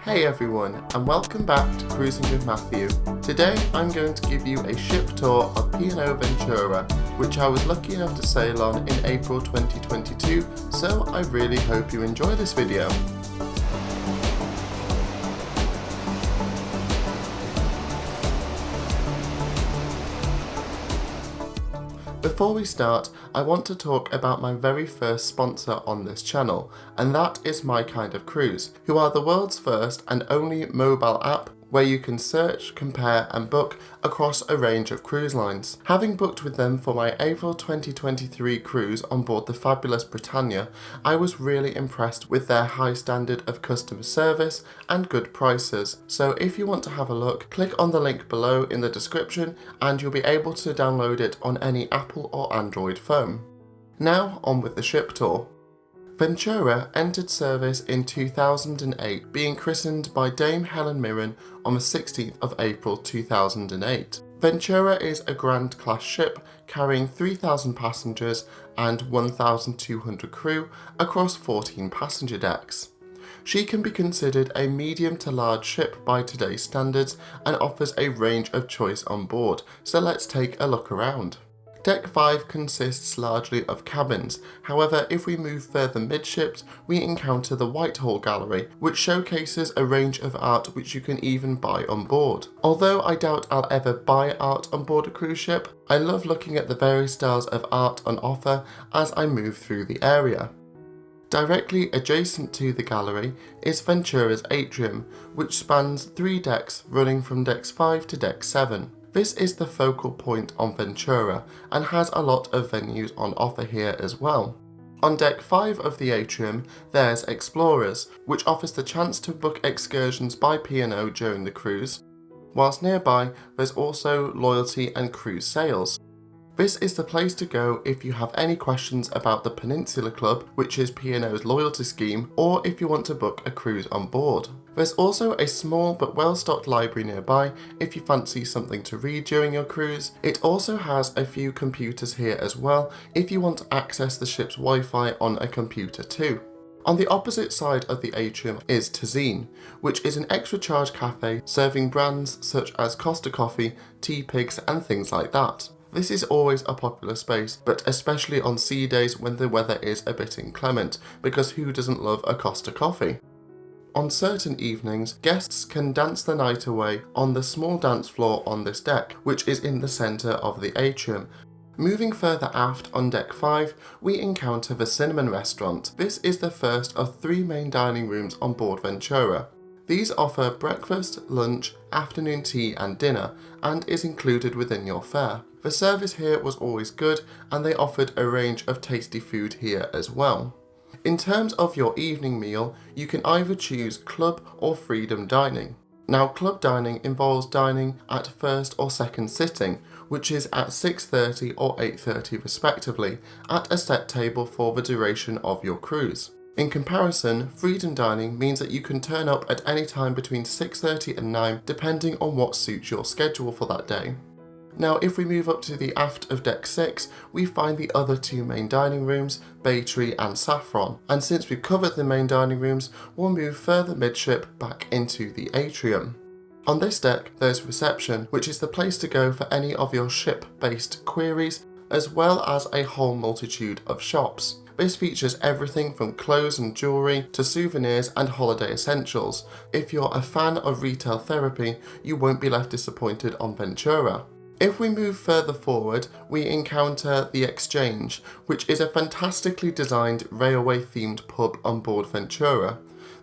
Hey everyone, and welcome back to Cruising with Matthew. Today I'm going to give you a ship tour of P&O Ventura, which I was lucky enough to sail on in April 2022, so I really hope you enjoy this video. Before we start, I want to talk about my very first sponsor on this channel, and that is My Kind of Cruise, who are the world's first and only mobile app where you can search, compare and book across a range of cruise lines. Having booked with them for my April 2023 cruise on board the fabulous Britannia, I was really impressed with their high standard of customer service and good prices. So if you want to have a look, click on the link below in the description and you'll be able to download it on any Apple or Android phone. Now on with the ship tour. Ventura entered service in 2008, being christened by Dame Helen Mirren on the 16th of April 2008. Ventura is a Grand Class ship carrying 3,000 passengers and 1,200 crew across 14 passenger decks. She can be considered a medium to large ship by today's standards and offers a range of choice on board, so let's take a look around. Deck 5 consists largely of cabins, however if we move further midships we encounter the Whitehall Gallery, which showcases a range of art which you can even buy on board. Although I doubt I'll ever buy art on board a cruise ship, I love looking at the various styles of art on offer as I move through the area. Directly adjacent to the gallery is Ventura's atrium, which spans 3 decks running from decks 5 to deck 7. This is the focal point on Ventura and has a lot of venues on offer here as well. On deck 5 of the atrium, there's Explorers, which offers the chance to book excursions by P&O during the cruise, whilst nearby there's also Loyalty and Cruise Sales. This is the place to go if you have any questions about the Peninsula Club, which is P&O's loyalty scheme, or if you want to book a cruise on board. There's also a small but well-stocked library nearby if you fancy something to read during your cruise. It also has a few computers here as well if you want to access the ship's Wi-Fi on a computer too. On the opposite side of the atrium is Tazine, which is an extra charge cafe serving brands such as Costa Coffee, Tea Pigs and things like that. This is always a popular space, but especially on sea days when the weather is a bit inclement, because who doesn't love a Costa Coffee? On certain evenings, guests can dance the night away on the small dance floor on this deck, which is in the centre of the atrium. Moving further aft on deck 5, we encounter the Cinnamon Restaurant. This is the first of 3 main dining rooms on board Ventura. These offer breakfast, lunch, afternoon tea and dinner, and is included within your fare. The service here was always good and they offered a range of tasty food here as well. In terms of your evening meal, you can either choose club or freedom dining. Now club dining involves dining at first or second sitting, which is at 6:30 or 8:30 respectively, at a set table for the duration of your cruise. In comparison, freedom dining means that you can turn up at any time between 6:30 and 9 depending on what suits your schedule for that day. Now if we move up to the aft of deck 6, we find the other 2 main dining rooms, Bay Tree and Saffron, and since we've covered the main dining rooms, we'll move further midship back into the atrium. On this deck there's reception, which is the place to go for any of your ship-based queries, as well as a whole multitude of shops. This features everything from clothes and jewellery to souvenirs and holiday essentials. If you're a fan of retail therapy, you won't be left disappointed on Ventura. If we move further forward, we encounter The Exchange, which is a fantastically designed railway-themed pub on board Ventura.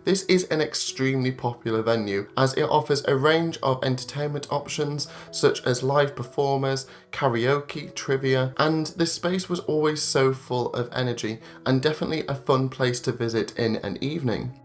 This is an extremely popular venue as it offers a range of entertainment options such as live performers, karaoke, trivia, and this space was always so full of energy and definitely a fun place to visit in an evening.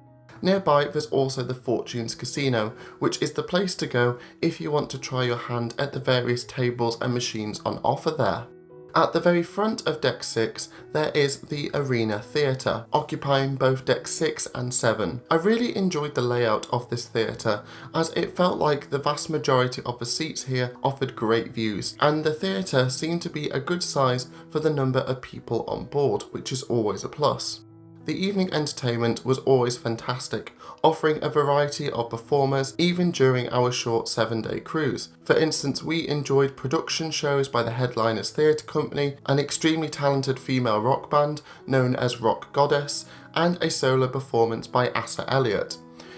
Nearby there's also the Fortunes Casino, which is the place to go if you want to try your hand at the various tables and machines on offer there. At the very front of deck 6 there is the Arena Theatre, occupying both deck 6 and 7. I really enjoyed the layout of this theatre as it felt like the vast majority of the seats here offered great views, and the theatre seemed to be a good size for the number of people on board, which is always a plus. The evening entertainment was always fantastic, offering a variety of performers even during our short 7-day cruise. For instance, we enjoyed production shows by the Headliners Theatre Company, an extremely talented female rock band known as Rock Goddess, and a solo performance by Asa Elliott.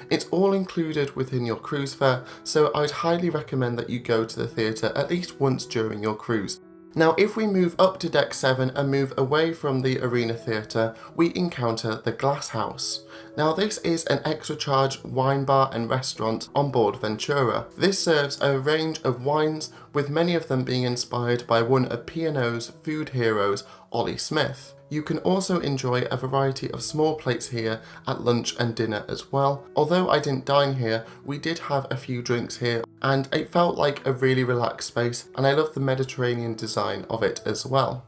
It's all included within your cruise fare, so I'd highly recommend that you go to the theatre at least once during your cruise. Now, if we move up to Deck 7 and move away from the Arena Theatre, we encounter the Glass House. Now, this is an extra charge wine bar and restaurant on board Ventura. This serves a range of wines, with many of them being inspired by one of P&O's food heroes, Ollie Smith. You can also enjoy a variety of small plates here at lunch and dinner as well. Although I didn't dine here, we did have a few drinks here and it felt like a really relaxed space, and I love the Mediterranean design of it as well.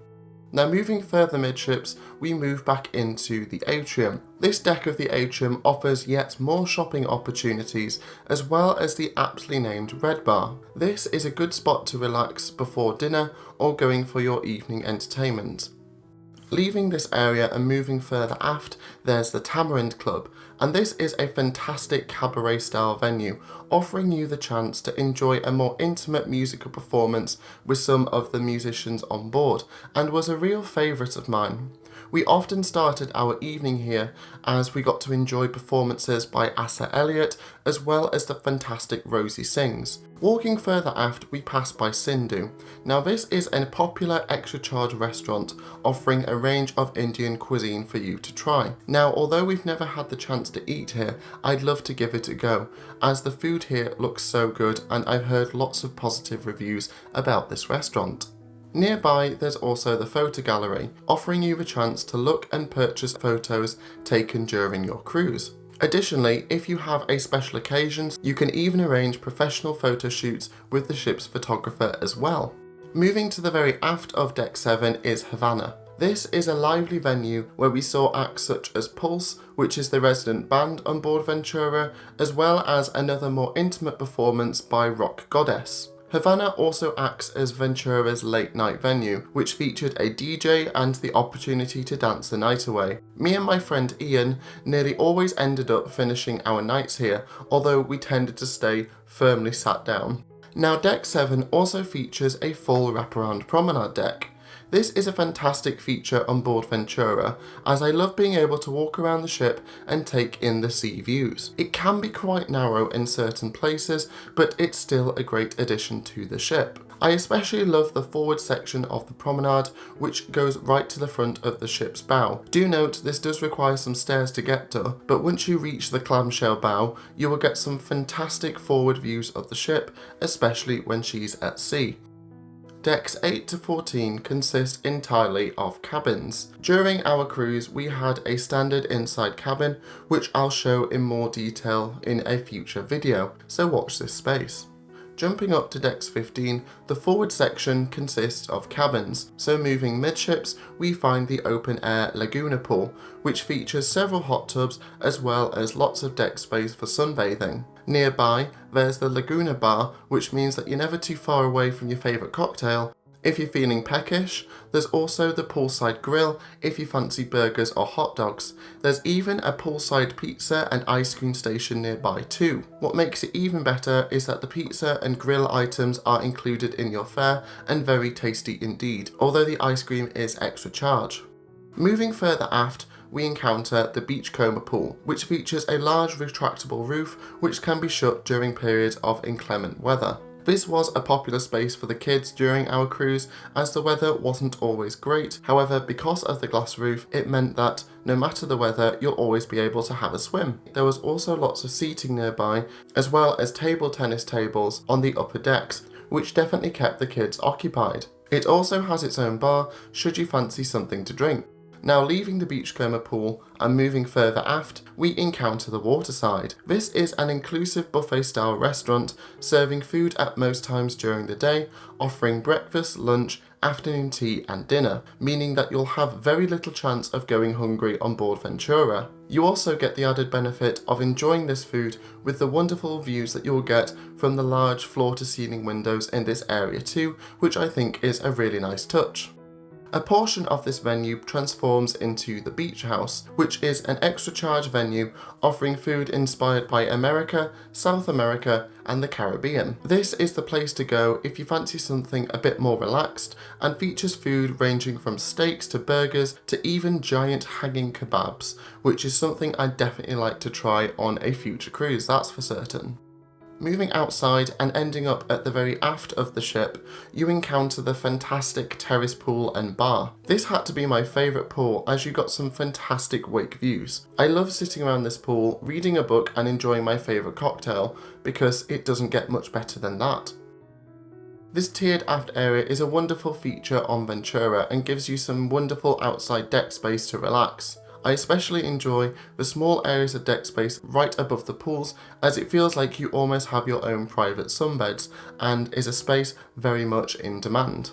Now, moving further midships, we move back into the atrium. This deck of the atrium offers yet more shopping opportunities, as well as the aptly named Red Bar. This is a good spot to relax before dinner or going for your evening entertainment. Leaving this area and moving further aft, there's the Tamarind Club, and this is a fantastic cabaret style venue, offering you the chance to enjoy a more intimate musical performance with some of the musicians on board, and was a real favourite of mine. We often started our evening here as we got to enjoy performances by Asa Elliott as well as the fantastic Rosie Sings. Walking further aft, we pass by Sindhu. Now, this is a popular extra charge restaurant offering a range of Indian cuisine for you to try. Now, although we've never had the chance to eat here, I'd love to give it a go, as the food here looks so good and I've heard lots of positive reviews about this restaurant. Nearby, there's also the photo gallery, offering you the chance to look and purchase photos taken during your cruise. Additionally, if you have a special occasions, you can even arrange professional photo shoots with the ship's photographer as well. Moving to the very aft of Deck 7 is Havana. This is a lively venue where we saw acts such as Pulse, which is the resident band on board Ventura, as well as another more intimate performance by Rock Goddess. Havana also acts as Ventura's late night venue, which featured a DJ and the opportunity to dance the night away. Me and my friend Ian nearly always ended up finishing our nights here, although we tended to stay firmly sat down. Now, Deck 7 also features a full wraparound promenade deck. This is a fantastic feature on board Ventura, as I love being able to walk around the ship and take in the sea views. It can be quite narrow in certain places, but it's still a great addition to the ship. I especially love the forward section of the promenade, which goes right to the front of the ship's bow. Do note this does require some stairs to get to, but once you reach the Clamshell Bow, you will get some fantastic forward views of the ship, especially when she's at sea. Decks 8 to 14 consist entirely of cabins. During our cruise, we had a standard inside cabin, which I'll show in more detail in a future video, so watch this space. Jumping up to Decks 15, the forward section consists of cabins, so moving midships, we find the open-air Laguna Pool, which features several hot tubs as well as lots of deck space for sunbathing. Nearby, there's the Laguna Bar, which means that you're never too far away from your favourite cocktail. If you're feeling peckish, there's also the poolside grill if you fancy burgers or hot dogs. There's even a poolside pizza and ice cream station nearby too. What makes it even better is that the pizza and grill items are included in your fare and very tasty indeed, although the ice cream is extra charge. Moving further aft, we encounter the Beachcomber Pool, which features a large retractable roof which can be shut during periods of inclement weather. This was a popular space for the kids during our cruise, as the weather wasn't always great. However, because of the glass roof, it meant that no matter the weather, you'll always be able to have a swim. There was also lots of seating nearby, as well as table tennis tables on the upper decks, which definitely kept the kids occupied. It also has its own bar, should you fancy something to drink. Now, leaving the Beachcomber Pool and moving further aft, we encounter the Waterside. This is an inclusive buffet-style restaurant, serving food at most times during the day, offering breakfast, lunch, afternoon tea and dinner, meaning that you'll have very little chance of going hungry on board Ventura. You also get the added benefit of enjoying this food with the wonderful views that you'll get from the large floor-to-ceiling windows in this area too, which I think is a really nice touch. A portion of this venue transforms into the Beach House, which is an extra charge venue offering food inspired by America, South America, and the Caribbean. This is the place to go if you fancy something a bit more relaxed and features food ranging from steaks to burgers to even giant hanging kebabs, which is something I'd definitely like to try on a future cruise, that's for certain. Moving outside and ending up at the very aft of the ship, you encounter the fantastic Terrace Pool and Bar. This had to be my favourite pool as you got some fantastic wake views. I love sitting around this pool, reading a book and enjoying my favourite cocktail, because it doesn't get much better than that. This tiered aft area is a wonderful feature on Ventura and gives you some wonderful outside deck space to relax. I especially enjoy the small areas of deck space right above the pools, as it feels like you almost have your own private sunbeds and is a space very much in demand.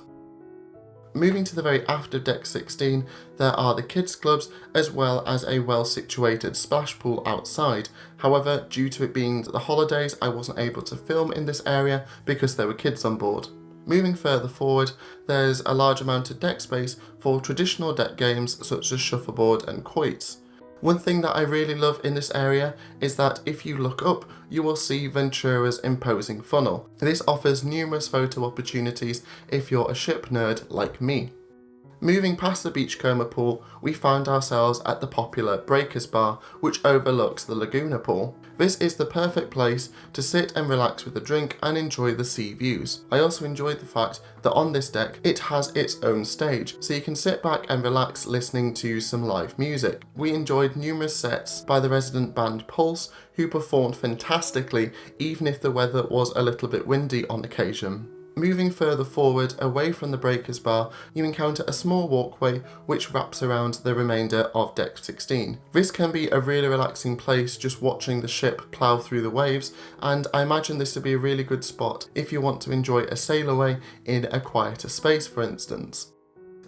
Moving to the very aft of deck 16, there are the kids clubs as well as a well situated splash pool outside. However, due to it being the holidays, I wasn't able to film in this area because there were kids on board. Moving further forward, there's a large amount of deck space for traditional deck games such as shuffleboard and quoits. One thing that I really love in this area is that if you look up, you will see Ventura's imposing funnel. This offers numerous photo opportunities if you're a ship nerd like me. Moving past the Beachcomber pool, we find ourselves at the popular Breakers Bar, which overlooks the Laguna pool. This is the perfect place to sit and relax with a drink and enjoy the sea views. I also enjoyed the fact that on this deck it has its own stage, so you can sit back and relax listening to some live music. We enjoyed numerous sets by the resident band Pulse, who performed fantastically even if the weather was a little bit windy on occasion. Moving further forward away from the Breakers Bar, you encounter a small walkway which wraps around the remainder of deck 16. This can be a really relaxing place just watching the ship plough through the waves, and I imagine this to be a really good spot if you want to enjoy a sail away in a quieter space, for instance.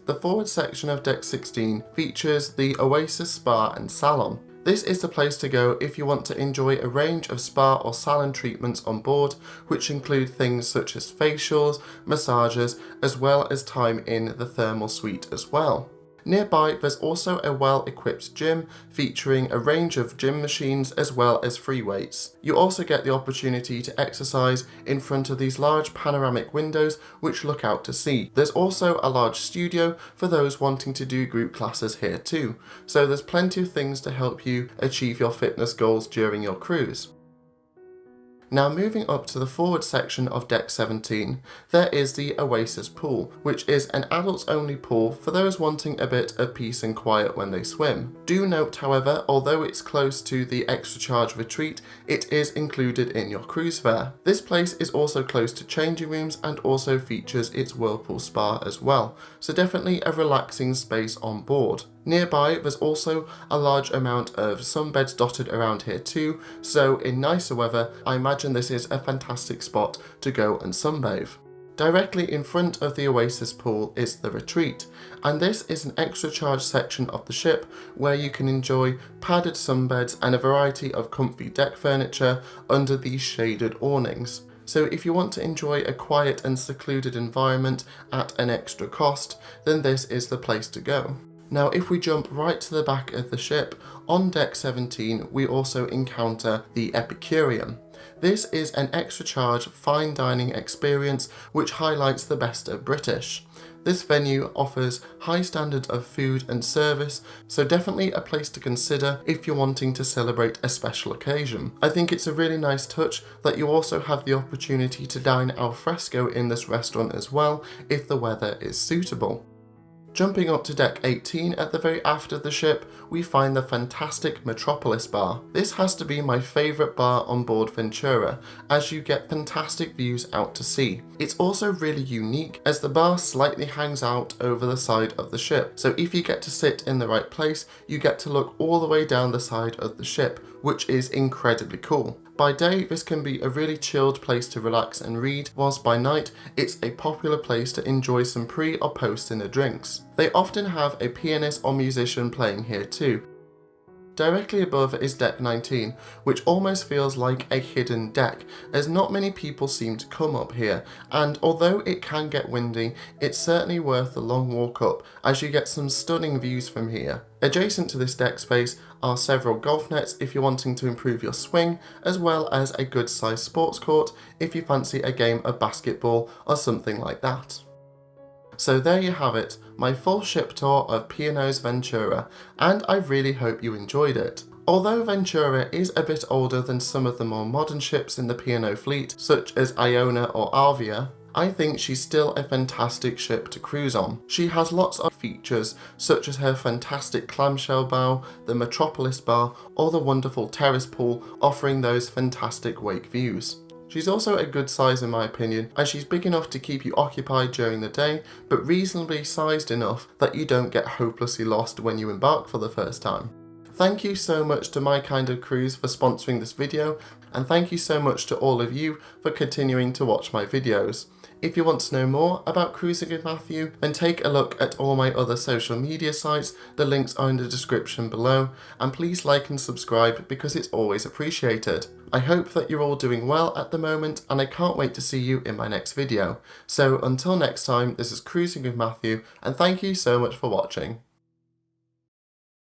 The forward section of deck 16 features the Oasis Spa and Salon. This is the place to go if you want to enjoy a range of spa or salon treatments on board, which include things such as facials, massages, as well as time in the thermal suite as well. Nearby, there's also a well-equipped gym featuring a range of gym machines as well as free weights. You also get the opportunity to exercise in front of these large panoramic windows which look out to sea. There's also a large studio for those wanting to do group classes here too, so there's plenty of things to help you achieve your fitness goals during your cruise. Now moving up to the forward section of deck 17, there is the Oasis Pool, which is an adults only pool for those wanting a bit of peace and quiet when they swim. Do note, however, although it's close to the extra charge retreat, it is included in your cruise fare. This place is also close to changing rooms and also features its whirlpool spa as well, so definitely a relaxing space on board. Nearby, there's also a large amount of sunbeds dotted around here too, so in nicer weather, I imagine this is a fantastic spot to go and sunbathe. Directly in front of the Oasis Pool is the retreat, and this is an extra charge section of the ship where you can enjoy padded sunbeds and a variety of comfy deck furniture under these shaded awnings. So if you want to enjoy a quiet and secluded environment at an extra cost, then this is the place to go. Now if we jump right to the back of the ship, on deck 17 we also encounter the Epicurean. This is an extra charge fine dining experience which highlights the best of British. This venue offers high standards of food and service, so definitely a place to consider if you're wanting to celebrate a special occasion. I think it's a really nice touch that you also have the opportunity to dine al fresco in this restaurant as well if the weather is suitable. Jumping up to deck 18 at the very aft of the ship, we find the fantastic Metropolis Bar. This has to be my favourite bar on board Ventura, as you get fantastic views out to sea. It's also really unique as the bar slightly hangs out over the side of the ship, so if you get to sit in the right place, you get to look all the way down the side of the ship, which is incredibly cool. By day, this can be a really chilled place to relax and read, whilst by night, it's a popular place to enjoy some pre or post dinner drinks. They often have a pianist or musician playing here too. Directly above is deck 19, which almost feels like a hidden deck, as not many people seem to come up here, and although it can get windy, it's certainly worth the long walk up, as you get some stunning views from here. Adjacent to this deck space are several golf nets if you're wanting to improve your swing, as well as a good sized sports court if you fancy a game of basketball or something like that. So there you have it, my full ship tour of P&O's Ventura, and I really hope you enjoyed it. Although Ventura is a bit older than some of the more modern ships in the P&O fleet, such as Iona or Arvia, I think she's still a fantastic ship to cruise on. She has lots of features, such as her fantastic Clamshell Bow, the Metropolis Bar, or the wonderful Terrace Pool, offering those fantastic wake views. She's also a good size in my opinion, as she's big enough to keep you occupied during the day, but reasonably sized enough that you don't get hopelessly lost when you embark for the first time. Thank you so much to My Kind of Cruise for sponsoring this video, and thank you so much to all of you for continuing to watch my videos. If you want to know more about cruising with Matthew, then take a look at all my other social media sites, the links are in the description below, and please like and subscribe because it's always appreciated. I hope that you're all doing well at the moment, and I can't wait to see you in my next video. So until next time, this is Cruising with Matthew, and thank you so much for watching.